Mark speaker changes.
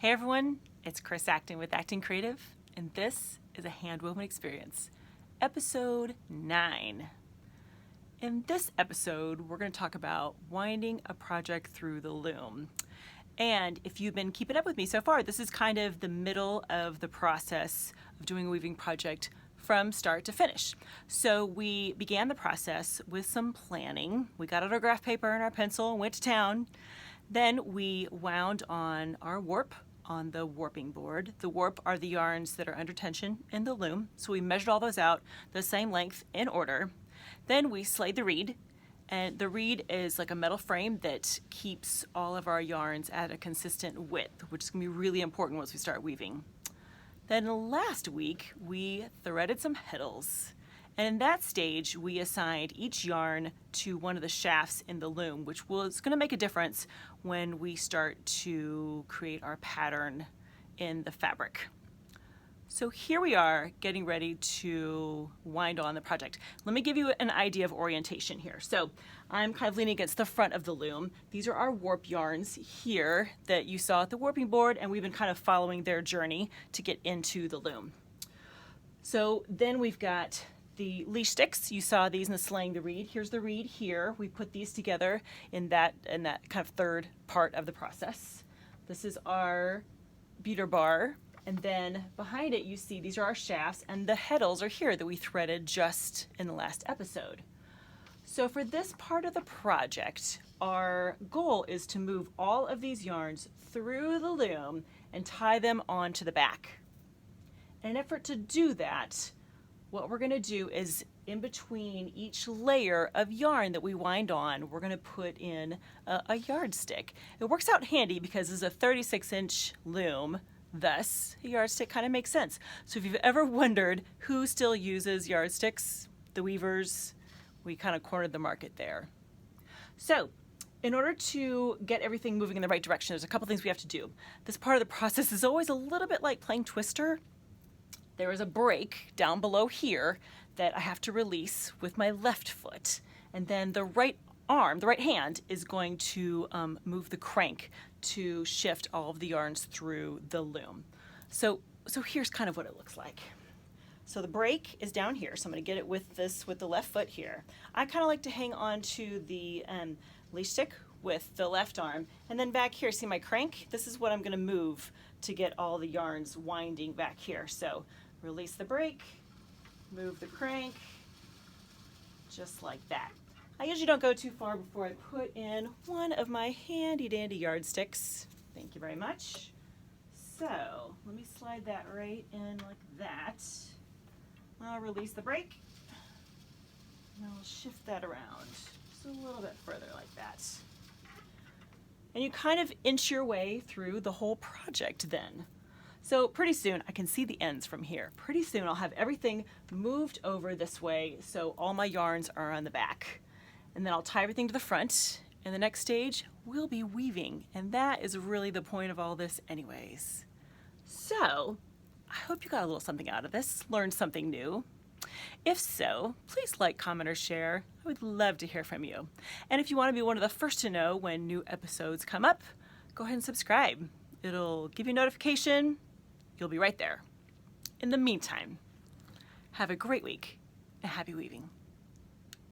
Speaker 1: Hey everyone, it's Chris acting with Acting Creative, and this is a handwoven experience, episode 9. In this episode, we're going to talk about winding a project through the loom. And if you've been keeping up with me so far, this is kind of the middle of the process of doing a weaving project from start to finish. So we began the process with some planning. We got out our graph paper and our pencil and went to town. Then we wound on our warp on the warping board. The warp are the yarns that are under tension in the loom. So we measured all those out the same length in order. Then we slayed the reed. And the reed is like a metal frame that keeps all of our yarns at a consistent width, which is going to be really important once we start weaving. Then last week, we threaded some heddles. And in that stage, we assigned each yarn to one of the shafts in the loom, which was going to make a difference when we start to create our pattern in the fabric. So here we are getting ready to wind on the project. Let me give you an idea of orientation here. So I'm kind of leaning against the front of the loom. These are our warp yarns here that you saw at the warping board, and we've been kind of following their journey to get into the loom. So then we've got the leash sticks. You saw these in the slaying the reed. Here's the reed here. We put these together in that kind of third part of the process. This is our beater bar. And then behind it, you see these are our shafts, and the heddles are here that we threaded just in the last episode. So for this part of the project, our goal is to move all of these yarns through the loom and tie them onto the back. In an effort to do that, what we're going to do is in between each layer of yarn that we wind on, we're going to put in a yardstick. It works out handy because it's a 36-inch loom. Thus, a yardstick kind of makes sense. So if you've ever wondered who still uses yardsticks, the weavers, we kind of cornered the market there. So in order to get everything moving in the right direction, there's a couple things we have to do. This part of the process is always a little bit like playing Twister. There is a break down below here that I have to release with my left foot. And then the right arm, the right hand, is going to move the crank to shift all of the yarns through the loom. So here's kind of what it looks like. So the break is down here, so I'm going to get it with the left foot here. I kind of like to hang on to the leash stick with the left arm, and then back here, see my crank? This is what I'm going to move to get all the yarns winding back here. So release the break, move the crank, just like that. I usually don't go too far before I put in one of my handy dandy yardsticks. Thank you very much. So let me slide that right in like that. I'll release the brake and I'll shift that around just a little bit further like that. And you kind of inch your way through the whole project then. So pretty soon I can see the ends from here. Pretty soon I'll have everything moved over this way so all my yarns are on the back. And then I'll tie everything to the front. And the next stage, we'll be weaving. And that is really the point of all this anyways. So I hope you got a little something out of this, learned something new. If so, please like, comment, or share. I would love to hear from you. And if you want to be one of the first to know when new episodes come up, go ahead and subscribe. It'll give you a notification. You'll be right there. In the meantime, have a great week and happy weaving.